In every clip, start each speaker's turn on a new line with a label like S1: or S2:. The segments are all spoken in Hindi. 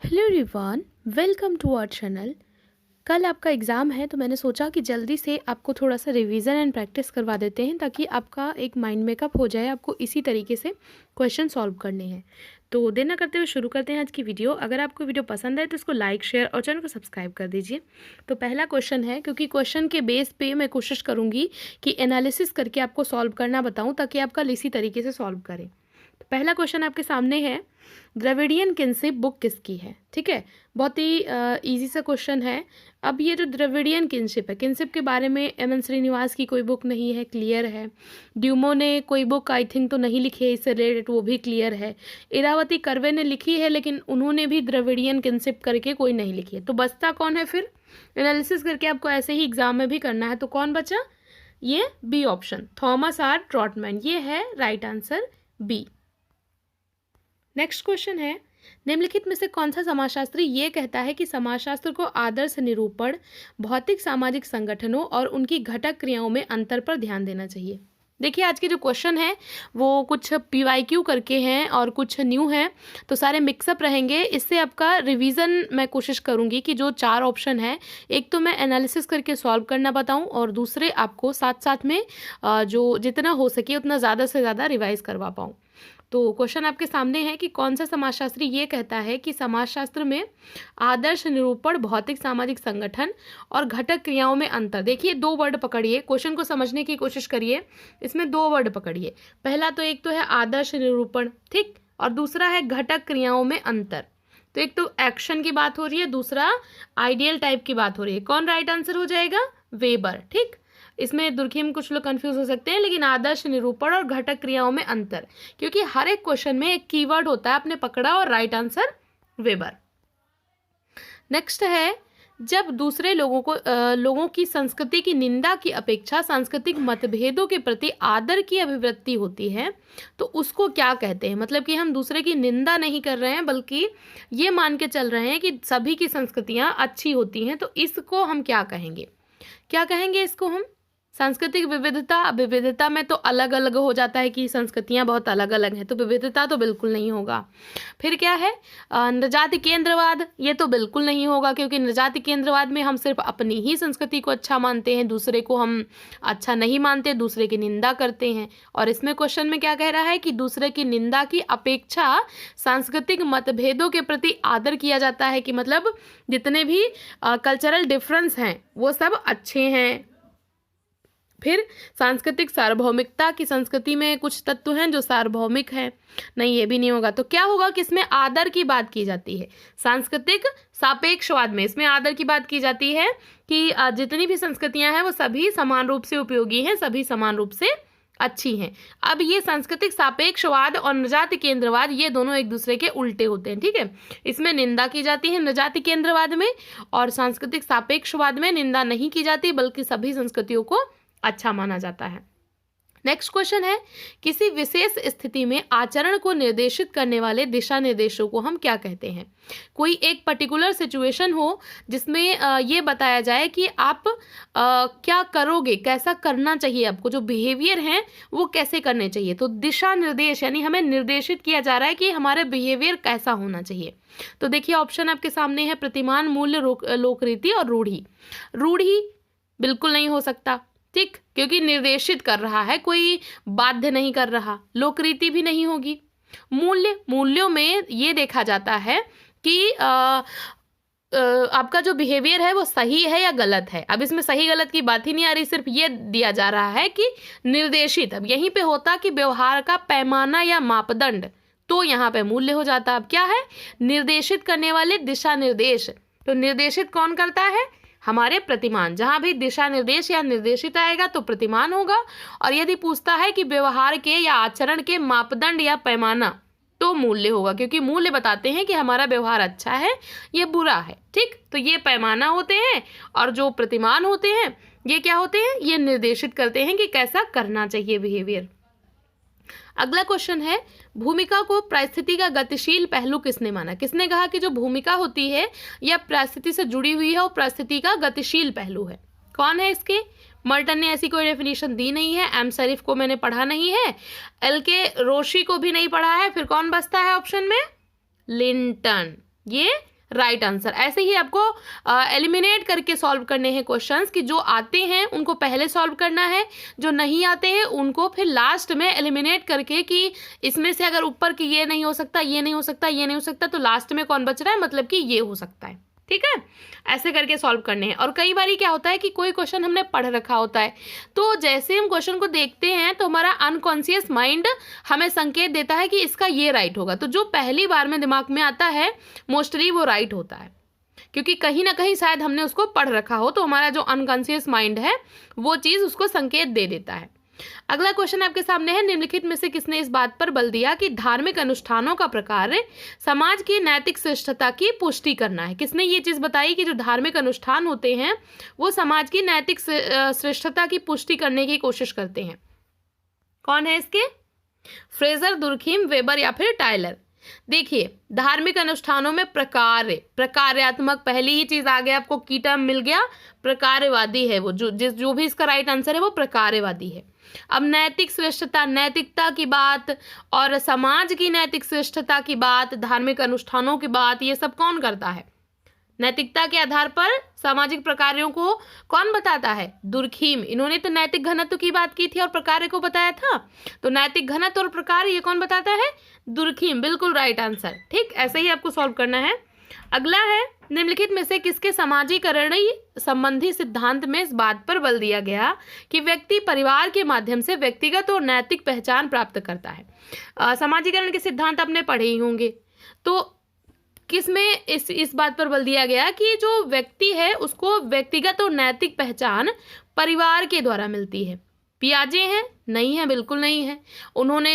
S1: Hello everyone, welcome to our channel. कल आपका एग्ज़ाम है तो मैंने सोचा कि जल्दी से आपको थोड़ा सा रिवीजन एंड प्रैक्टिस करवा देते हैं ताकि आपका एक माइंड मेकअप हो जाए। आपको इसी तरीके से क्वेश्चन सॉल्व करने हैं। तो देर न करते हुए शुरू करते हैं आज की वीडियो। अगर आपको वीडियो पसंद है तो इसको लाइक, शेयर और चैनल को सब्सक्राइब कर दीजिए। तो पहला क्वेश्चन है, क्योंकि क्वेश्चन के बेस पे मैं कोशिश करूँगी कि एनालिसिस करके आपको सॉल्व करना बताऊँ ताकि आप कल इसी तरीके से सॉल्व करें। तो पहला क्वेश्चन आपके सामने है, द्रविडियन किनशिप बुक किसकी है। ठीक है, बहुत ही इजी सा क्वेश्चन है। अब ये जो द्रविडियन किनशिप है, किनशिप के बारे में एम.एन. श्रीनिवास की कोई बुक नहीं है, क्लियर है। ड्यूमो ने कोई बुक आई थिंक तो नहीं लिखी है इससे रिलेटेड, वो भी क्लियर है। इरावती कर्वे ने लिखी है लेकिन उन्होंने भी द्रविडियन किनशिप करके कोई नहीं लिखी है। तो बचता कौन है फिर? एनालिसिस करके आपको ऐसे ही एग्जाम में भी करना है। तो कौन बचा? ये B option, Thomas R Trautmann. ये है right answer, B. Next question है, निम्नलिखित में से कौन सा समाजशास्त्री ये कहता है कि समाजशास्त्र को आदर्श निरूपण, भौतिक सामाजिक संगठनों और उनकी घटक क्रियाओं में अंतर पर ध्यान देना चाहिए। देखिए, आज के जो क्वेश्चन है वो कुछ PYQ करके हैं और कुछ न्यू हैं, तो सारे मिक्सअप रहेंगे। इससे आपका रिवीजन मैं कोशिश करूंगी कि जो 4 ऑप्शन है, एक तो मैं एनालिसिस करके सॉल्व करना बताऊं और दूसरे आपको साथ साथ में जो जितना हो सके उतना ज़्यादा से ज़्यादा रिवाइज करवा पाऊँ। तो क्वेश्चन आपके सामने है कि कौन सा समाजशास्त्री ये कहता है कि समाजशास्त्र में आदर्श निरूपण, भौतिक सामाजिक संगठन और घटक क्रियाओं में अंतर। देखिए, 2 वर्ड पकड़िए, क्वेश्चन को समझने की कोशिश करिए। इसमें 2 वर्ड पकड़िए। पहला तो एक तो है आदर्श निरूपण, ठीक, और दूसरा है घटक क्रियाओं में अंतर। तो एक तो एक्शन की बात हो रही है, दूसरा आइडियल टाइप की बात हो रही है। कौन राइट आंसर हो जाएगा? वेबर। ठीक, इसमें दुर्खी में कुछ लोग कंफ्यूज हो सकते हैं, लेकिन आदर्श निरूपण और घटक क्रियाओं में अंतर, क्योंकि हर एक क्वेश्चन में एक कीवर्ड होता है, आपने पकड़ा और राइट आंसर वेबर। नेक्स्ट है, जब दूसरे लोगों की संस्कृति की निंदा की अपेक्षा सांस्कृतिक मतभेदों के प्रति आदर की अभिव्यक्ति होती है तो उसको क्या कहते हैं? मतलब कि हम दूसरे की निंदा नहीं कर रहे हैं बल्कि ये मान के चल रहे हैं कि सभी की संस्कृतियां अच्छी होती हैं, तो इसको हम क्या कहेंगे? क्या कहेंगे इसको हम? सांस्कृतिक विविधता। विविधता में तो अलग अलग हो जाता है कि संस्कृतियां बहुत अलग अलग हैं, तो विविधता तो बिल्कुल नहीं होगा। फिर क्या है? नृजाति केंद्रवाद। ये तो बिल्कुल नहीं होगा, क्योंकि नृजाति केंद्रवाद में हम सिर्फ अपनी ही संस्कृति को अच्छा मानते हैं, दूसरे को हम अच्छा नहीं मानते, दूसरे की निंदा करते हैं। और इसमें क्वेश्चन में क्या कह रहा है कि दूसरे की निंदा की अपेक्षा सांस्कृतिक मतभेदों के प्रति आदर किया जाता है, कि मतलब जितने भी कल्चरल डिफरेंस हैं वो सब अच्छे हैं। फिर सांस्कृतिक सार्वभौमिकता, की संस्कृति में कुछ तत्व हैं जो सार्वभौमिक हैं, नहीं, ये भी नहीं होगा। तो क्या होगा कि इसमें आदर की बात की जाती है? सांस्कृतिक सापेक्षवाद में इसमें आदर की बात की जाती है कि जितनी भी संस्कृतियां हैं वो सभी समान रूप से उपयोगी हैं, सभी समान रूप से अच्छी हैं। अब ये सांस्कृतिक सापेक्षवाद और नृजाति केंद्रवाद, ये दोनों एक दूसरे के उल्टे होते हैं। ठीक है, इसमें निंदा की जाती है नृजाति केंद्रवाद में, और सांस्कृतिक सापेक्षवाद में निंदा नहीं की जाती बल्कि सभी संस्कृतियों को अच्छा माना जाता है। नेक्स्ट क्वेश्चन है, किसी विशेष स्थिति में आचरण को निर्देशित करने वाले दिशा निर्देशों को हम क्या कहते हैं? कोई एक पर्टिकुलर सिचुएशन हो जिसमें ये बताया जाए कि आप क्या करोगे, कैसा करना चाहिए आपको, जो बिहेवियर हैं वो कैसे करने चाहिए। तो दिशा निर्देश यानी हमें निर्देशित किया जा रहा है कि हमारे बिहेवियर कैसा होना चाहिए। तो देखिए, ऑप्शन आपके सामने है, प्रतिमान, मूल्य, लोकरीति और रूढ़ी। रूढ़ी बिल्कुल नहीं हो सकता, ठीक, क्योंकि निर्देशित कर रहा है, कोई बाध्य नहीं कर रहा। लोकरीति भी नहीं होगी। मूल्यों में ये देखा जाता है कि आपका जो बिहेवियर है वो सही है या गलत है। अब इसमें सही गलत की बात ही नहीं आ रही, सिर्फ ये दिया जा रहा है कि निर्देशित। अब यहीं पे होता कि व्यवहार का पैमाना या मापदंड, तो यहाँ पे मूल्य हो जाता। अब क्या है? निर्देशित करने वाले दिशा निर्देश। तो निर्देशित कौन करता है? हमारे प्रतिमान। जहां भी दिशा निर्देश या निर्देशित आएगा तो प्रतिमान होगा। और यदि पूछता है कि व्यवहार के या आचरण के मापदंड या पैमाना, तो मूल्य होगा, क्योंकि मूल्य बताते हैं कि हमारा व्यवहार अच्छा है या बुरा है। ठीक, तो ये पैमाना होते हैं, और जो प्रतिमान होते हैं ये क्या होते हैं? ये निर्देशित करते हैं कि कैसा करना चाहिए बिहेवियर। अगला क्वेश्चन है, भूमिका को परिस्थिति का गतिशील पहलू किसने माना? किसने कहा कि जो भूमिका होती है या परिस्थिति से जुड़ी हुई है वो परिस्थिति का गतिशील पहलू है? कौन है इसके? मर्टन ने ऐसी कोई डेफिनेशन दी नहीं है। एम शरीफ को मैंने पढ़ा नहीं है, LK रोशी को भी नहीं पढ़ा है। फिर कौन बचता है ऑप्शन में? लिंटन। ये राइट आंसर। ऐसे ही आपको एलिमिनेट करके सॉल्व करने हैं क्वेश्चंस, कि जो आते हैं उनको पहले सॉल्व करना है, जो नहीं आते हैं उनको फिर लास्ट में एलिमिनेट करके कि इसमें से अगर ऊपर की ये नहीं हो सकता, ये नहीं हो सकता, ये नहीं हो सकता, तो लास्ट में कौन बच रहा है, मतलब कि ये हो सकता है। ठीक है, ऐसे करके सॉल्व करने हैं। और कई बार क्या होता है कि कोई क्वेश्चन हमने पढ़ रखा होता है, तो जैसे हम क्वेश्चन को देखते हैं तो हमारा अनकॉन्शियस माइंड हमें संकेत देता है कि इसका ये राइट होगा। तो जो पहली बार में दिमाग में आता है मोस्टली वो राइट होता है, क्योंकि कहीं ना कहीं शायद हमने उसको पढ़ रखा हो, तो हमारा जो अनकॉन्शियस माइंड है वो चीज़ उसको संकेत दे देता है। अगला क्वेश्चन आपके सामने है, निम्नलिखित में से किसने इस बात पर बल दिया कि धार्मिक अनुष्ठानों का प्रकार समाज की नैतिक श्रेष्ठता की पुष्टि करना है। किसने ये चीज बताई कि जो धार्मिक अनुष्ठान होते हैं वो समाज की नैतिक श्रेष्ठता की पुष्टि करने की कोशिश करते हैं? कौन है इसके? फ्रेजर, दुर्खीम, वेबर या फिर टाइलर। देखिए, धार्मिक अनुष्ठानों में प्रकार्यात्मक, पहली ही चीज आ गया आपको, की टर्म मिल गया, प्रकार्यवादी है वो, जो भी इसका राइट आंसर है वो प्रकार्यवादी है। अब नैतिक श्रेष्ठता, नैतिकता की बात और समाज की नैतिक श्रेष्ठता की बात, धार्मिक अनुष्ठानों की बात, ये सब कौन करता है? नैतिकता के आधार पर सामाजिक प्रकारों को कौन बताता है? दुर्खीम। इन्होंने तो नैतिक घनत्व की बात की थी और प्रकार्य को बताया था, तो नैतिक घनत्व और प्रकार ये कौन बताता है? दुर्खीम। बिल्कुल राइट आंसर। ठीक, ऐसे ही आपको सॉल्व करना है। अगला है, निम्नलिखित में से किसके समाजीकरण संबंधी सिद्धांत में इस बात पर बल दिया गया कि व्यक्ति परिवार के माध्यम से व्यक्तिगत और नैतिक पहचान प्राप्त करता है? समाजीकरण के सिद्धांत आपने पढ़े ही होंगे, तो किसमें इस बात पर बल दिया गया कि जो व्यक्ति है उसको व्यक्तिगत और नैतिक पहचान परिवार के द्वारा मिलती है? पियाजे हैं? नहीं है, बिल्कुल नहीं है। उन्होंने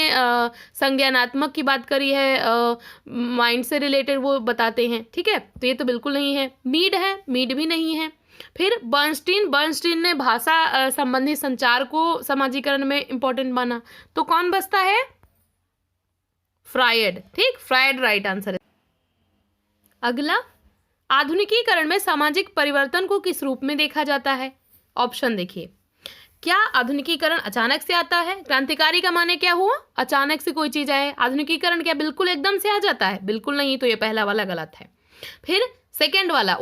S1: संज्ञानात्मक की बात करी है, माइंड से रिलेटेड वो बताते हैं। ठीक है, तो ये तो बिल्कुल नहीं है। मीड है? मीड भी नहीं है। फिर बर्नस्टीन ने भाषा संबंधी संचार को समाजीकरण में इंपॉर्टेंट माना, तो कौन बचता है? फ्रायड। ठीक, फ्रायड राइट आंसर है। अगला, आधुनिकीकरण में सामाजिक परिवर्तन को किस रूप में देखा जाता है? ऑप्शन देखिए, क्या आधुनिकीकरण अचानक से आता है? क्रांतिकारी का माने क्या हुआ? अचानक से कोई चीज आए। आधुनिकीकरण क्या बिल्कुल एकदम से आ जाता है? बिल्कुल नहीं, तो ये पहला वाला गलत है। फिर सेकंड वाला,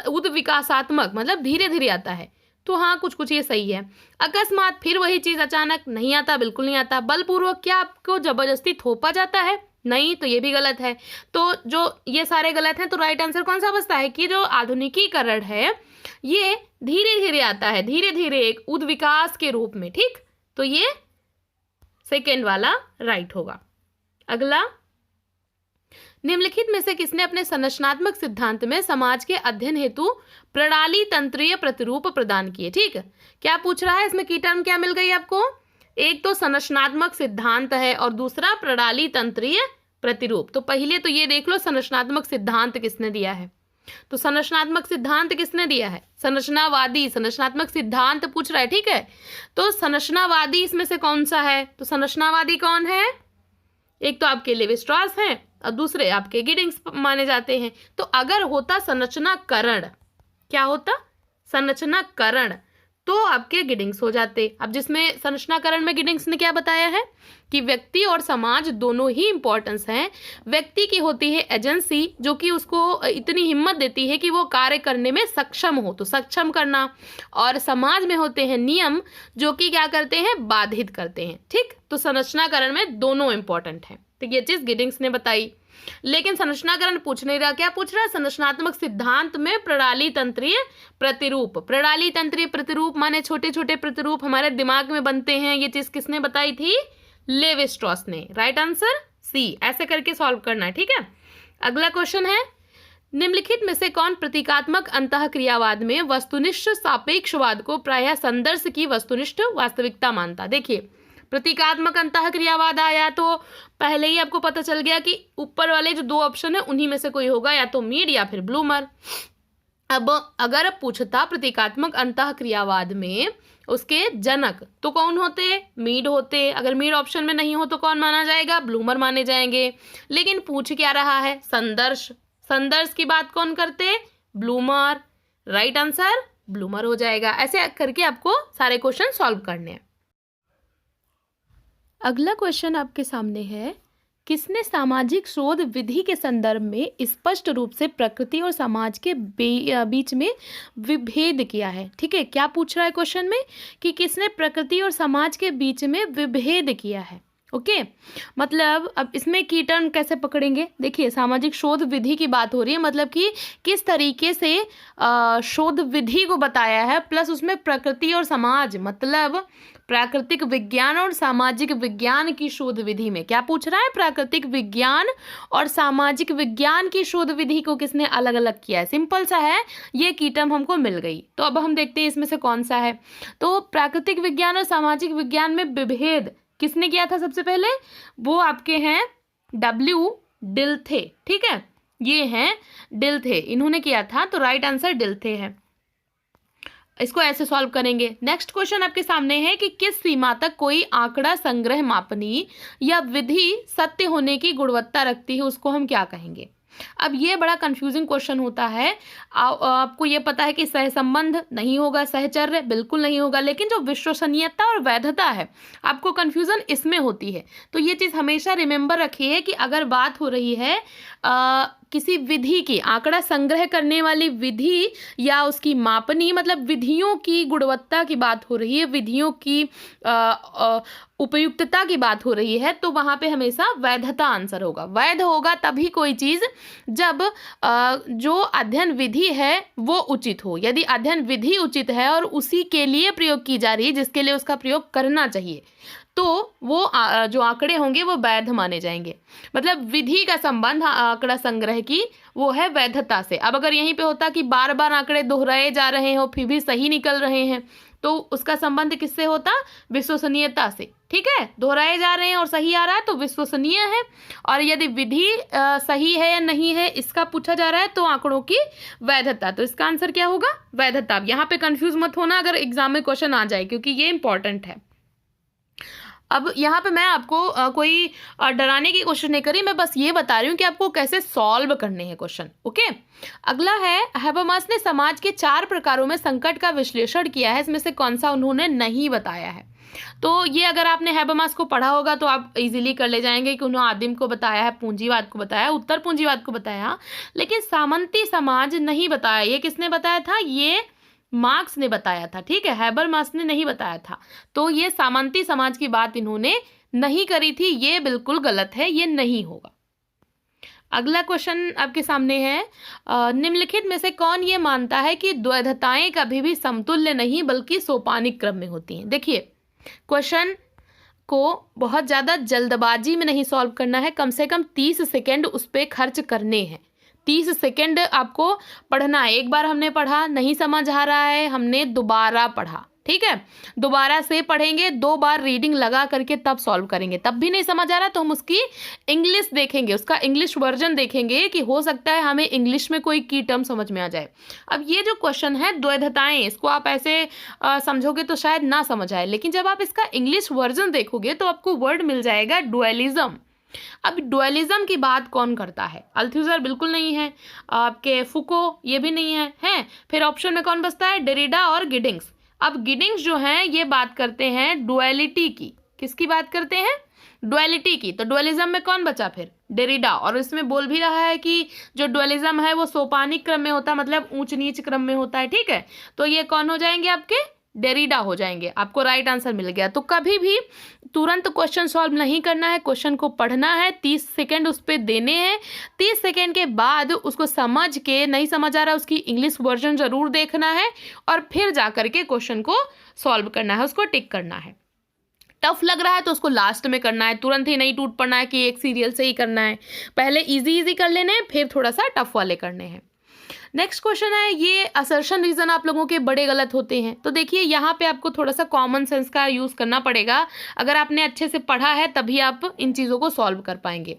S1: उद्विकासात्मक मतलब धीरे धीरे आता है, तो हाँ कुछ कुछ ये सही है। अकस्मात, फिर वही चीज अचानक नहीं आता, बिल्कुल नहीं आता। बलपूर्वक, क्या आपको जबरदस्ती थोपा जाता है? नहीं, तो ये भी गलत है। तो जो ये सारे गलत हैं, तो राइट आंसर कौन सा बचता है कि जो आधुनिकीकरण है ये धीरे धीरे आता है, धीरे धीरे एक उद्विकास के रूप में। ठीक, तो ये सेकेंड वाला राइट होगा। अगला, निम्नलिखित में से किसने अपने संरचनात्मक सिद्धांत में समाज के अध्ययन हेतु प्रणाली तंत्रीय प्रतिरूप प्रदान किए? ठीक, क्या पूछ रहा है इसमें? की टर्म क्या मिल गई आपको? एक तो संरचनात्मक सिद्धांत है और दूसरा प्रणाली तंत्रीय प्रतिरूप। तो पहले तो ये देख लो संरचनात्मक सिद्धांत किसने दिया है। तो संरचनात्मक सिद्धांत किसने दिया है? संरचनावादी। संरचनात्मक सिद्धांत पूछ रहा है, ठीक है, तो संरचनावादी इसमें से कौन सा है? तो संरचनावादी कौन है? एक तो आपके लेवी स्ट्रॉस हैं और दूसरे आपके गिडिंग्स माने जाते हैं। तो अगर होता संरचनाकरण, क्या होता? संरचनाकरण, तो आपके गिडिंग्स हो जाते। अब जिसमें संरचनाकरण में गिडिंग्स ने क्या बताया है कि व्यक्ति और समाज दोनों ही इंपॉर्टेंस हैं। व्यक्ति की होती है एजेंसी, जो कि उसको इतनी हिम्मत देती है कि वो कार्य करने में सक्षम हो, तो सक्षम करना, और समाज में होते हैं नियम, जो कि क्या करते हैं? बाधित करते हैं। ठीक, तो संरचनाकरण में दोनों इंपॉर्टेंट हैं। तो ये चीज गिडिंग्स ने बताई। लेकिन संरचनाकरण पूछ नहीं रहा, क्या पूछ रहा है? संरचनात्मक सिद्धांत में प्रणाली तंत्रीय प्रतिरूप। प्रणाली तंत्रीय प्रतिरूप माने छोटे छोटे प्रतिरूप हमारे दिमाग में बनते हैं। ये चीज किसने बताई थी? लेवी स्ट्रॉस ने। Right answer C. ऐसे करके सॉल्व करना है, ठीक है। अगला क्वेश्चन है, निम्नलिखित में से कौन प्रतीकात्मक अंतःक्रियावाद में वस्तुनिष्ठ सापेक्षवाद को प्रायः संदर्श की वस्तुनिष्ठ वास्तविकता मानता? देखिए, प्रतीकात्मक अंतःक्रियावाद आया तो पहले ही आपको पता चल गया कि ऊपर वाले जो दो ऑप्शन है उन्हीं में से कोई होगा, या तो मीड या फिर ब्लूमर। अब अगर पूछता प्रतीकात्मक अंतःक्रियावाद में उसके जनक, तो कौन होते? मीड होते। अगर मीड ऑप्शन में नहीं हो तो कौन माना जाएगा? ब्लूमर माने जाएंगे। लेकिन पूछ क्या रहा है? संदर्श। संदर्श की बात कौन करते? ब्लूमर। राइट आंसर ब्लूमर हो जाएगा। ऐसे करके आपको सारे क्वेश्चन सॉल्व करने हैं। अगला क्वेश्चन आपके सामने है, किसने सामाजिक शोध विधि के संदर्भ में स्पष्ट रूप से प्रकृति और समाज के बीच में विभेद किया है? ठीक है, क्या पूछ रहा है क्वेश्चन में कि किसने प्रकृति और समाज के बीच में विभेद किया है। ओके मतलब अब इसमें की टर्म कैसे पकड़ेंगे, देखिए सामाजिक शोध विधि की बात हो रही है, मतलब कि किस तरीके से शोध विधि को बताया है, प्लस उसमें प्रकृति और समाज मतलब प्राकृतिक विज्ञान और सामाजिक विज्ञान की शोध विधि में क्या पूछ रहा है, प्राकृतिक विज्ञान और सामाजिक विज्ञान की शोध विधि को किसने अलग अलग किया है। सिंपल सा है, ये की टर्म हमको मिल गई। तो अब हम देखते हैं इसमें से कौन सा है। तो प्राकृतिक विज्ञान और सामाजिक विज्ञान में विभेद किसने किया था सबसे पहले, वो आपके हैं डिल्थे। ठीक है, ये हैं डिल्थे, इन्होंने किया था, तो राइट आंसर डिल्थे है। इसको ऐसे सॉल्व करेंगे। नेक्स्ट क्वेश्चन आपके सामने है कि किस सीमा तक कोई आंकड़ा संग्रह मापनी या विधि सत्य होने की गुणवत्ता रखती है, उसको हम क्या कहेंगे। अब ये बड़ा कंफ्यूजिंग क्वेश्चन होता है। आपको ये पता है कि सहसंबंध नहीं होगा, सहचर्य बिल्कुल नहीं होगा, लेकिन जो विश्वसनीयता और वैधता है आपको कंफ्यूजन इसमें होती है। तो ये चीज़ हमेशा रिमेंबर रखिए कि अगर बात हो रही है किसी विधि की, आंकड़ा संग्रह करने वाली विधि या उसकी मापनी मतलब विधियों की गुणवत्ता की बात हो रही है, विधियों की उपयुक्तता की बात हो रही है, तो वहाँ पे हमेशा वैधता आंसर होगा। वैध होगा तभी कोई चीज़ जब जो अध्ययन विधि है वो उचित हो। यदि अध्ययन विधि उचित है और उसी के लिए प्रयोग की जा रही है जिसके लिए उसका प्रयोग करना चाहिए, तो वो जो आंकड़े होंगे वो वैध माने जाएंगे। मतलब विधि का संबंध आंकड़ा संग्रह की वो है वैधता से। अब अगर यहीं पे होता कि बार बार आंकड़े दोहराए जा रहे हो फिर भी सही निकल रहे हैं, तो उसका संबंध किससे होता, विश्वसनीयता से। ठीक है, दोहराए जा रहे हैं और सही आ रहा है तो विश्वसनीय है, और यदि विधि सही है या नहीं है इसका पूछा जा रहा है तो आंकड़ों की वैधता। तो इसका आंसर क्या होगा, वैधता। अब यहाँ पे कंफ्यूज मत होना अगर एग्जाम में क्वेश्चन आ जाए, क्योंकि ये इंपॉर्टेंट है। अब यहाँ पे मैं आपको कोई डराने की कोशिश नहीं करी, मैं बस ये बता रही हूँ कि आपको कैसे सॉल्व करने हैं क्वेश्चन। ओके, अगला है हैबरमास ने समाज के 4 प्रकारों में संकट का विश्लेषण किया है, इसमें से कौन सा उन्होंने नहीं बताया है। तो ये अगर आपने हैबरमास को पढ़ा होगा तो आप इजीली कर ले जाएंगे कि उन्होंने आदिम को बताया है, पूंजीवाद को बताया, उत्तर पूंजीवाद को बताया, लेकिन सामंती समाज नहीं बताया। ये किसने बताया था, ये मार्क्स ने बताया था। ठीक है, हैबरमास ने नहीं बताया था। तो ये सामंती समाज की बात इन्होंने नहीं करी थी, ये बिल्कुल गलत है, ये नहीं होगा। अगला क्वेश्चन आपके सामने है, निम्नलिखित में से कौन ये मानता है कि द्वैधताएं कभी भी समतुल्य नहीं बल्कि सोपानिक क्रम में होती हैं। देखिए क्वेश्चन को बहुत ज़्यादा जल्दबाजी में नहीं सॉल्व करना है, कम से कम 30 सेकेंड उस पर खर्च करने हैं। 30 सेकेंड आपको पढ़ना है। एक बार हमने पढ़ा, नहीं समझ आ रहा है, हमने दोबारा पढ़ा। ठीक है, दोबारा से पढ़ेंगे, 2 बार रीडिंग लगा करके तब सॉल्व करेंगे। तब भी नहीं समझ आ रहा तो हम उसकी इंग्लिश देखेंगे, उसका इंग्लिश वर्जन देखेंगे कि हो सकता है हमें इंग्लिश में कोई की टर्म समझ में आ जाए। अब ये जो क्वेश्चन है द्वैधताएं, इसको आप ऐसे समझोगे तो शायद ना समझ आए, लेकिन जब आप इसका इंग्लिश वर्जन देखोगे तो आपको वर्ड मिल जाएगा डुअलिज्म। अब डुअलिज्म की बात कौन करता है, अल्थुसर बिल्कुल नहीं है, आपके फुको ये भी नहीं है, हैं। फिर ऑप्शन में कौन बचता है, डेरिडा और गिडिंग्स। अब गिडिंग्स जो हैं ये बात करते हैं डुअलिटी की। किसकी बात करते हैं, डुअलिटी की। तो डुअलिज्म में कौन बचा फिर, डेरिडा। और इसमें बोल भी रहा है कि जो डुअलिज्म है वो सोपानिक क्रम में होता है, मतलब ऊंच नीच क्रम में होता है। ठीक है, तो ये कौन हो जाएंगे, आपके डेरिडा हो जाएंगे। आपको राइट आंसर मिल गया। तो कभी भी तुरंत क्वेश्चन सॉल्व नहीं करना है, क्वेश्चन को पढ़ना है, 30 सेकेंड उस पर देने हैं। 30 सेकेंड के बाद उसको समझ के, नहीं समझ आ रहा उसकी इंग्लिश वर्जन जरूर देखना है और फिर जा करके क्वेश्चन को सॉल्व करना है, उसको टिक करना है। टफ लग रहा है तो उसको लास्ट में करना है, तुरंत ही नहीं टूट पड़ना है कि एक सीरियल से ही करना है। पहले इजी कर लेने हैं, फिर थोड़ा सा टफ वाले करने हैं। नेक्स्ट क्वेश्चन है, ये असर्शन रीजन आप लोगों के बड़े गलत होते हैं। तो देखिए यहाँ पे आपको थोड़ा सा कॉमन सेंस का यूज़ करना पड़ेगा। अगर आपने अच्छे से पढ़ा है तभी आप इन चीज़ों को सॉल्व कर पाएंगे।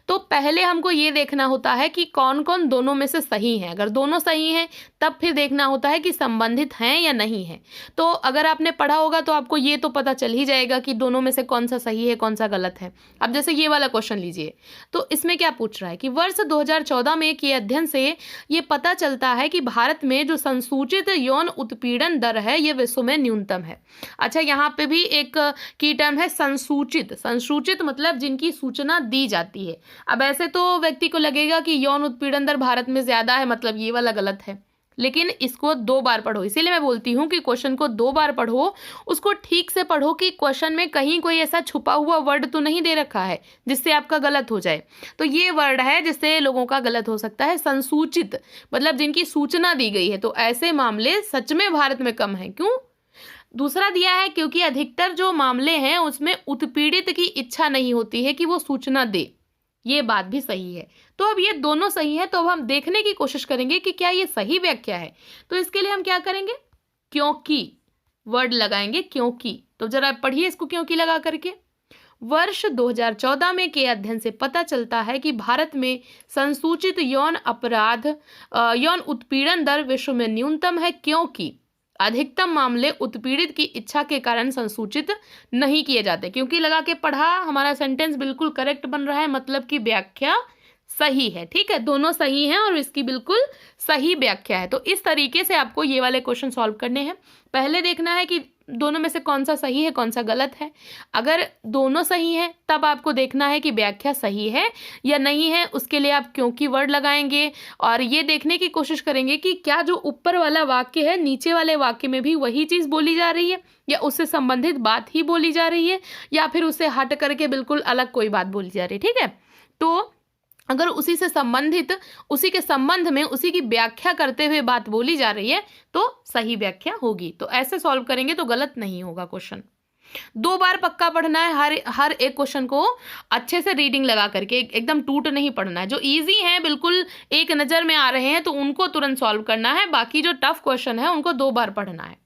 S1: तो पहले हमको ये देखना होता है कि कौन कौन दोनों में से सही है। अगर दोनों सही हैं तब फिर देखना होता है कि संबंधित हैं या नहीं है। तो अगर आपने पढ़ा होगा तो आपको ये तो पता चल ही जाएगा कि दोनों में से कौन सा सही है कौन सा गलत है। अब जैसे ये वाला क्वेश्चन लीजिए, तो इसमें क्या पूछ रहा है कि वर्ष 2014 में किए अध्ययन से ये पता चलता है कि भारत में जो संसूचित यौन उत्पीड़न दर है ये विश्व में न्यूनतम है। अच्छा, यहाँ पे भी एक की टर्म है संसूचित। संसूचित मतलब जिनकी सूचना दी जाती है। अब ऐसे तो व्यक्ति को लगेगा कि यौन उत्पीड़न दर भारत में ज़्यादा है, मतलब ये वाला गलत है, लेकिन इसको 2 बार पढ़ो। इसीलिए मैं बोलती हूँ कि क्वेश्चन को 2 बार पढ़ो, उसको ठीक से पढ़ो कि क्वेश्चन में कहीं कोई ऐसा छुपा हुआ वर्ड तो नहीं दे रखा है जिससे आपका गलत हो जाए। तो ये वर्ड है जिससे लोगों का गलत हो सकता है, संसूचित मतलब जिनकी सूचना दी गई है। तो ऐसे मामले सच में भारत में कम है। क्यों? दूसरा दिया है क्योंकि अधिकतर जो मामले हैं उसमें उत्पीड़ित की इच्छा नहीं होती है कि वो सूचना दे। ये बात भी सही है। तो अब ये दोनों सही है, तो अब हम देखने की कोशिश करेंगे कि क्या ये सही व्याख्या है। तो इसके लिए हम क्या करेंगे, क्योंकि वर्ड लगाएंगे, क्योंकि। तो जरा पढ़िए इसको क्योंकि लगा करके। वर्ष 2014 में के अध्ययन से पता चलता है कि भारत में संसूचित यौन उत्पीड़न दर विश्व में न्यूनतम है, क्योंकि अधिकतम मामले उत्पीड़ित की इच्छा के कारण संसूचित नहीं किए जाते। क्योंकि लगा के पढ़ा, हमारा सेंटेंस बिल्कुल करेक्ट बन रहा है, मतलब की व्याख्या सही है। ठीक है, दोनों सही हैं और इसकी बिल्कुल सही व्याख्या है। तो इस तरीके से आपको ये वाले क्वेश्चन सॉल्व करने हैं। पहले देखना है कि दोनों में से कौन सा सही है, कौन सा गलत है। अगर दोनों सही हैं तब आपको देखना है कि व्याख्या सही है या नहीं है। उसके लिए आप क्योंकि वर्ड लगाएंगे और ये देखने की कोशिश करेंगे कि क्या जो ऊपर वाला वाक्य है नीचे वाले वाक्य में भी वही चीज़ बोली जा रही है, या उससे संबंधित बात ही बोली जा रही है, या फिर उससे हट करके बिल्कुल अलग कोई बात बोली जा रही है। ठीक है, तो अगर उसी से संबंधित, उसी के संबंध में, उसी की व्याख्या करते हुए बात बोली जा रही है तो सही व्याख्या होगी। तो ऐसे सॉल्व करेंगे तो गलत नहीं होगा क्वेश्चन। 2 बार पक्का पढ़ना है, हर एक क्वेश्चन को अच्छे से रीडिंग लगा करके, एकदम टूट नहीं पढ़ना है। जो इजी है, बिल्कुल एक नज़र में आ रहे हैं, तो उनको तुरंत सॉल्व करना है। बाकी जो टफ क्वेश्चन है उनको 2 बार पढ़ना है।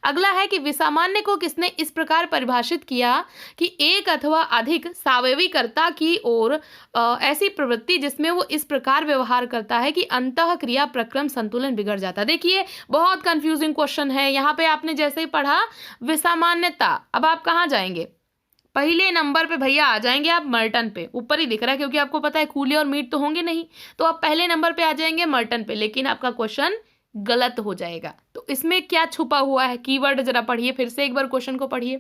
S1: अगला है कि विसामान्य को किसने इस प्रकार परिभाषित किया कि एक अथवा अधिक सावयवीकर्ता की ओर ऐसी प्रवृत्ति जिसमें वो इस प्रकार व्यवहार करता है कि अंतः क्रिया प्रक्रम संतुलन बिगड़ जाता है। देखिए, बहुत कंफ्यूजिंग क्वेश्चन है। यहाँ पे आपने जैसे ही पढ़ा विसामान्यता, अब आप कहाँ जाएंगे, पहले नंबर पे भैया आ जाएंगे आप मर्टन पे। ऊपर ही दिख रहा है क्योंकि आपको पता है कूली और मीट तो होंगे नहीं, तो आप पहले नंबर पे आ जाएंगे मर्टन पे, लेकिन आपका क्वेश्चन गलत हो जाएगा। तो इसमें क्या छुपा हुआ है, कीवर्ड जरा पढ़िए, फिर से एक बार क्वेश्चन को पढ़िए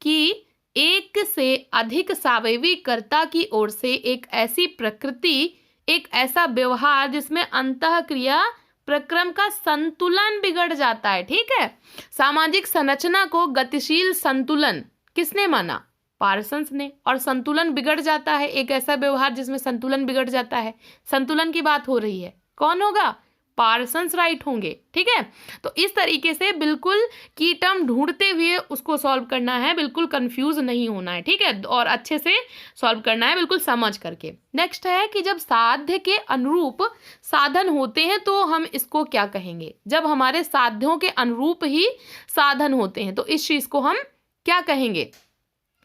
S1: कि एक से अधिक सावयवीकर्ता की ओर से एक ऐसी प्रकृति, एक ऐसा व्यवहार जिसमें अंतः क्रिया प्रक्रम का संतुलन बिगड़ जाता है। ठीक है, सामाजिक संरचना को गतिशील संतुलन किसने माना, पार्सन्स ने, और संतुलन बिगड़ जाता है, एक ऐसा व्यवहार जिसमें संतुलन बिगड़ जाता है। संतुलन की बात हो रही है, कौन होगा, पार्सन्स राइट होंगे। ठीक है, तो इस तरीके से बिल्कुल की टर्म ढूंढते हुए उसको सॉल्व करना है, बिल्कुल कंफ्यूज नहीं होना है। ठीक है, और अच्छे से सॉल्व करना है, बिल्कुल समझ करके। नेक्स्ट है कि जब साध्य के अनुरूप साधन होते हैं तो हम इसको क्या कहेंगे, जब हमारे साध्यों के अनुरूप ही साधन होते हैं तो इस चीज को हम क्या कहेंगे,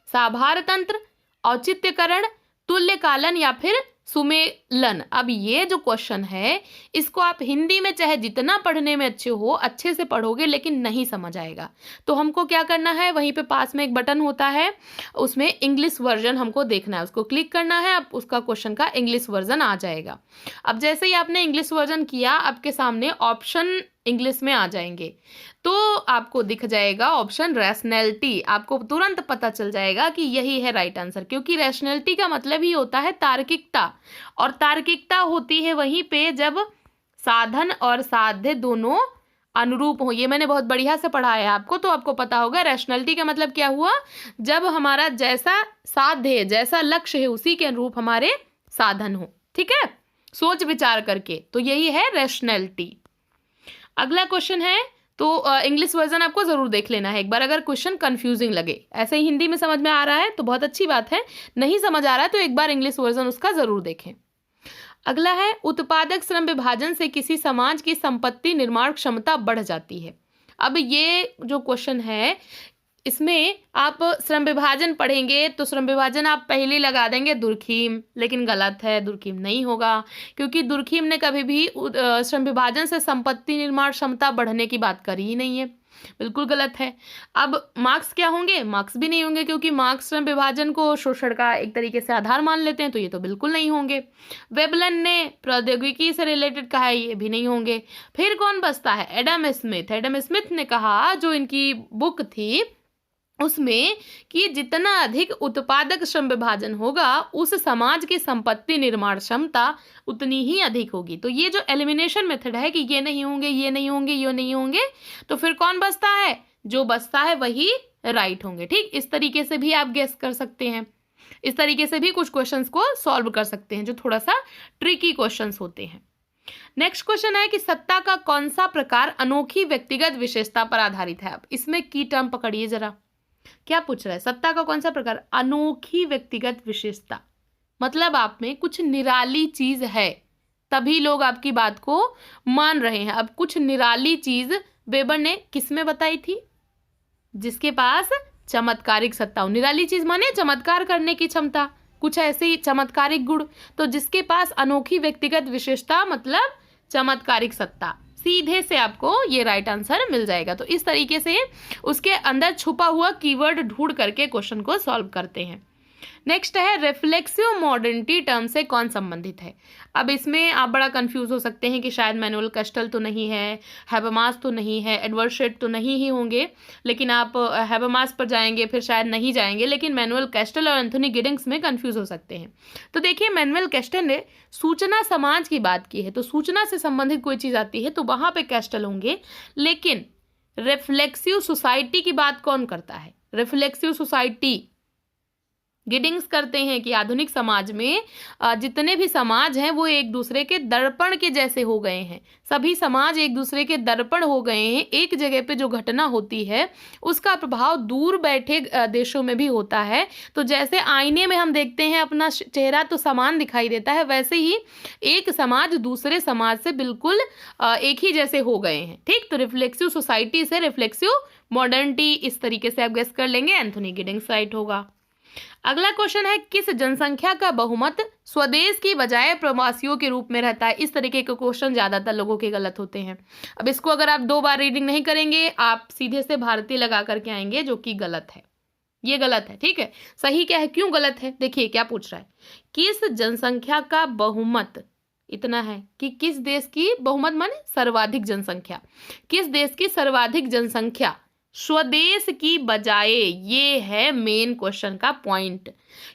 S1: साभार तंत्र, औचित्यकरण, तुल्यकालन या फिर सुमेलन। अब ये जो क्वेश्चन है इसको आप हिंदी में चाहे जितना पढ़ने में अच्छे हो, अच्छे से पढ़ोगे, लेकिन नहीं समझ आएगा। तो हमको क्या करना है, वहीं पे पास में एक बटन होता है, उसमें इंग्लिश वर्जन हमको देखना है, उसको क्लिक करना है, अब उसका क्वेश्चन का इंग्लिश वर्जन आ जाएगा। अब जैसे ही आपने इंग्लिश वर्जन किया, आपके सामने ऑप्शन इंग्लिश में आ जाएंगे, तो आपको दिख जाएगा ऑप्शन रैशनैलिटी। आपको तुरंत पता चल जाएगा कि यही है राइट आंसर, क्योंकि रैशनैलिटी का मतलब ही होता है तार्किकता, और तार्किकता होती है वहीं पे जब साधन और साध्य दोनों अनुरूप हो। ये मैंने बहुत बढ़िया से पढ़ाया है आपको, तो आपको पता होगा रैशनैलिटी का मतलब क्या हुआ, जब हमारा जैसा साध्य है, जैसा लक्ष्य है, उसी के अनुरूप हमारे साधन हो। ठीक है, सोच विचार करके, तो यही है रैशनैलिटी। अगला क्वेश्चन है, तो इंग्लिश वर्जन आपको जरूर देख लेना है एक बार, अगर क्वेश्चन कंफ्यूजिंग लगे। ऐसे ही हिंदी में समझ में आ रहा है तो बहुत अच्छी बात है, नहीं समझ आ रहा है तो एक बार इंग्लिश वर्जन उसका जरूर देखें। अगला है, उत्पादक श्रम विभाजन से किसी समाज की संपत्ति निर्माण क्षमता बढ़ जाती है। अब ये जो क्वेश्चन है इसमें आप श्रम विभाजन पढ़ेंगे तो श्रम विभाजन आप पहले लगा देंगे दुर्खीम, लेकिन गलत है, दुर्खीम नहीं होगा, क्योंकि दुर्खीम ने कभी भी श्रम विभाजन से संपत्ति निर्माण क्षमता बढ़ने की बात करी ही नहीं है। बिल्कुल गलत है। अब मार्क्स क्या होंगे? मार्क्स भी नहीं होंगे, क्योंकि मार्क्स श्रम विभाजन को शोषण का एक तरीके से आधार मान लेते हैं, तो ये तो बिल्कुल नहीं होंगे। वेबलन ने प्रौद्योगिकी से रिलेटेड कहा है, ये भी नहीं होंगे। फिर कौन बचता है? Adam Smith. एडम स्मिथ ने कहा, जो इनकी बुक थी उसमें, कि जितना अधिक उत्पादक श्रम विभाजन होगा उस समाज की संपत्ति निर्माण क्षमता उतनी ही अधिक होगी। तो ये जो एलिमिनेशन मेथड है कि ये नहीं होंगे, ये नहीं होंगे, ये नहीं होंगे, तो फिर कौन बचता है? जो बचता है वही राइट होंगे। ठीक, इस तरीके से भी आप गेस कर सकते हैं। इस तरीके से भी कुछ क्वेश्चंस को सॉल्व कर सकते हैं जो थोड़ा सा ट्रिकी क्वेश्चंस होते हैं। नेक्स्ट क्वेश्चन है कि सत्ता का कौन सा प्रकार अनोखी व्यक्तिगत विशेषता पर आधारित है? अब इसमें की टर्म पकड़िए जरा, क्या पूछ रहा है? सत्ता का कौन सा प्रकार? अनोखी व्यक्तिगत विशेषता, मतलब आप में कुछ निराली चीज है, तभी लोग आपकी बात को मान रहे हैं। अब कुछ निराली चीज वेबर ने किस में बताई थी? जिसके पास चमत्कारिक सत्ता हो। निराली चीज माने चमत्कार करने की क्षमता, कुछ ऐसे ही चमत्कारिक गुण। तो जिसके पास अनोखी व्यक्तिगत विशेषता मतलब चमत्कारिक सत्ता, सीधे से आपको ये राइट आंसर मिल जाएगा। तो इस तरीके से उसके अंदर छुपा हुआ कीवर्ड ढूंढ करके क्वेश्चन को सॉल्व करते हैं। नेक्स्ट है रिफ्लेक्सिव मॉडर्निटी टर्म से कौन संबंधित है? अब इसमें आप बड़ा कंफ्यूज हो सकते हैं कि शायद मैनुअल कैस्टल तो नहीं है, हैबरमास तो नहीं है, एडवर्ड शेड तो नहीं ही होंगे, लेकिन आप हैबरमास पर जाएंगे फिर शायद नहीं जाएंगे, लेकिन मैनुअल कैस्टल और एंथोनी गिडिंग्स में कंफ्यूज हो सकते हैं। तो देखिए, मैनुअल कैस्टल ने सूचना समाज की बात की है, तो सूचना से संबंधित कोई चीज़ आती है तो वहाँ पे कैस्टल होंगे। लेकिन रिफ्लेक्सिव सोसाइटी की बात कौन करता है? रिफ्लेक्सिव सोसाइटी गिडिंग्स करते हैं कि आधुनिक समाज में जितने भी समाज हैं वो एक दूसरे के दर्पण के जैसे हो गए हैं। सभी समाज एक दूसरे के दर्पण हो गए हैं। एक जगह पे जो घटना होती है उसका प्रभाव दूर बैठे देशों में भी होता है। तो जैसे आईने में हम देखते हैं अपना चेहरा तो समान दिखाई देता है, वैसे ही एक समाज दूसरे समाज से बिल्कुल एक ही जैसे हो गए हैं। ठीक, तो रिफ्लेक्सिव सोसाइटी से रिफ्लेक्सिव मॉडर्निटी, इस तरीके से आप गेस कर लेंगे, एंथोनी गिडिंग्स राइट होगा। अगला क्वेश्चन है, किस जनसंख्या का बहुमत स्वदेश की बजाय प्रवासियों के रूप में रहता है? इस तरीके के क्वेश्चन ज्यादातर लोगों के गलत होते हैं। अब इसको अगर आप 2 बार रीडिंग नहीं करेंगे, आप सीधे से भारतीय लगा करके आएंगे, जो कि गलत है। ये गलत है। ठीक है, सही क्या है, क्यों गलत है? देखिए क्या पूछ रहा है, किस जनसंख्या का बहुमत, इतना है कि किस देश की बहुमत माने सर्वाधिक जनसंख्या, किस देश की सर्वाधिक जनसंख्या स्वदेश की बजाय, ये है मेन क्वेश्चन का पॉइंट,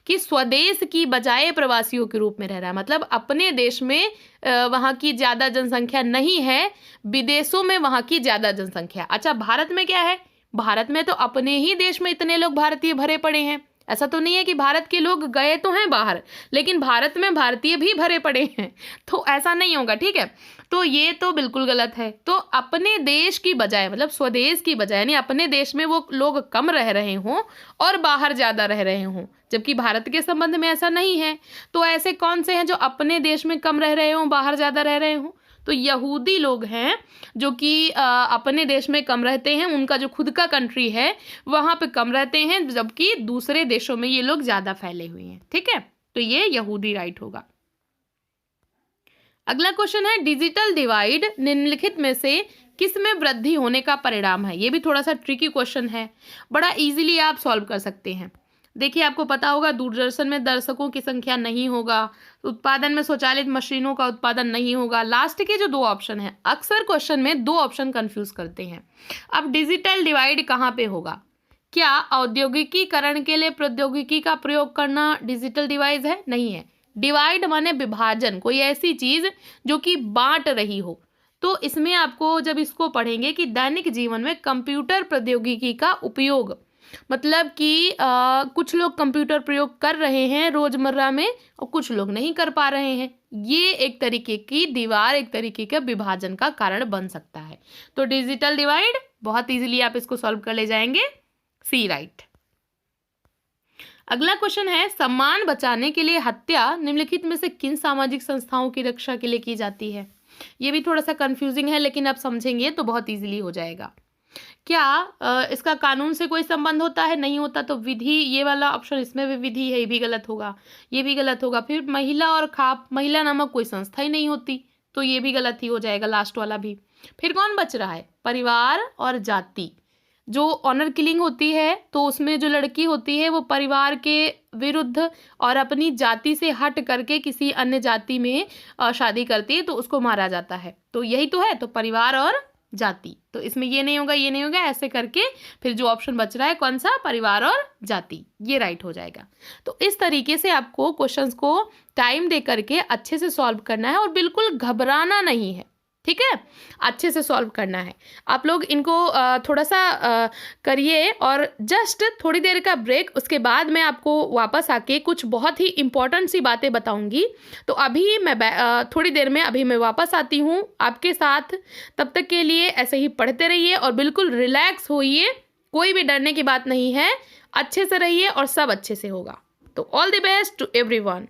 S1: कि स्वदेश की बजाय प्रवासियों के रूप में रह रहा है। मतलब अपने देश में वहाँ की ज़्यादा जनसंख्या नहीं है, विदेशों में वहाँ की ज़्यादा जनसंख्या। अच्छा, भारत में क्या है? भारत में तो अपने ही देश में इतने लोग भारतीय भरे पड़े हैं। ऐसा तो नहीं है कि भारत के लोग गए तो हैं बाहर, लेकिन भारत में भारतीय भी भरे पड़े हैं, तो ऐसा नहीं होगा। ठीक है, तो ये तो बिल्कुल गलत है। तो अपने देश की बजाय, मतलब स्वदेश की बजाय, यानी अपने देश में वो लोग कम रह रहे हों और बाहर ज़्यादा रह रहे हों, जबकि भारत के संबंध में ऐसा नहीं है। तो ऐसे कौन से हैं जो अपने देश में कम रह रहे हों, बाहर ज़्यादा रह रहे हों? तो यहूदी लोग हैं जो कि अपने देश में कम रहते हैं, उनका जो खुद का कंट्री है वहाँ पे कम रहते हैं, जबकि दूसरे देशों में ये लोग ज़्यादा फैले हुए हैं। ठीक है, तो ये यहूदी राइट होगा। अगला क्वेश्चन है, डिजिटल डिवाइड निम्नलिखित में से किस में वृद्धि होने का परिणाम है? ये भी थोड़ा सा ट्रिकी क्वेश्चन है, बड़ा इजीली आप सॉल्व कर सकते हैं। देखिए, आपको पता होगा दूरदर्शन में दर्शकों की संख्या नहीं होगा, उत्पादन में स्वचालित मशीनों का उत्पादन नहीं होगा। लास्ट के जो 2 ऑप्शन हैं, अक्सर क्वेश्चन में 2 ऑप्शन कंफ्यूज करते हैं। अब डिजिटल डिवाइड कहाँ पे होगा? क्या औद्योगिकीकरण के लिए प्रौद्योगिकी का प्रयोग करना डिजिटल डिवाइड है? नहीं है। डिवाइड माने विभाजन, कोई ऐसी चीज जो कि बांट रही हो। तो इसमें आपको जब इसको पढ़ेंगे कि दैनिक जीवन में कंप्यूटर प्रौद्योगिकी का उपयोग, मतलब कि कुछ लोग कंप्यूटर प्रयोग कर रहे हैं रोजमर्रा में और कुछ लोग नहीं कर पा रहे हैं, ये एक तरीके की दीवार, एक तरीके का विभाजन का कारण बन सकता है। तो डिजिटल डिवाइड बहुत इजीली आप इसको सॉल्व कर ले जाएंगे, सी राइट। अगला क्वेश्चन है, सम्मान बचाने के लिए हत्या निम्नलिखित में से किन सामाजिक संस्थाओं की रक्षा के लिए की जाती है? ये भी थोड़ा सा कंफ्यूजिंग है, लेकिन आप समझेंगे तो बहुत इजीली हो जाएगा। क्या इसका कानून से कोई संबंध होता है? नहीं होता। तो विधि, ये वाला ऑप्शन, इसमें भी विधि है, ये भी गलत होगा, ये भी गलत होगा। फिर महिला और खाप, महिला नामक कोई संस्था ही नहीं होती, तो ये भी गलत ही हो जाएगा, लास्ट वाला भी। फिर कौन बच रहा है, परिवार और जाति। जो ऑनर किलिंग होती है तो उसमें जो लड़की होती है वो परिवार के विरुद्ध और अपनी जाति से हट करके किसी अन्य जाति में शादी करती है तो उसको मारा जाता है। तो यही तो है, तो परिवार और जाति। तो इसमें ये नहीं होगा, ये नहीं होगा, ऐसे करके फिर जो ऑप्शन बच रहा है कौन सा, परिवार और जाति, ये राइट हो जाएगा। तो इस तरीके से आपको क्वेश्चंस को टाइम दे करके अच्छे से सॉल्व करना है और बिल्कुल घबराना नहीं है, ठीक है, अच्छे से सॉल्व करना है। आप लोग इनको थोड़ा सा करिए और जस्ट थोड़ी देर का ब्रेक, उसके बाद मैं आपको वापस आके कुछ बहुत ही इम्पोर्टेंट सी बातें बताऊंगी। तो अभी मैं थोड़ी देर में अभी मैं वापस आती हूँ आपके साथ। तब तक के लिए ऐसे ही पढ़ते रहिए और बिल्कुल रिलैक्स होइए, कोई भी डरने की बात नहीं है, अच्छे से रहिए और सब अच्छे से होगा। तो all the best to everyone.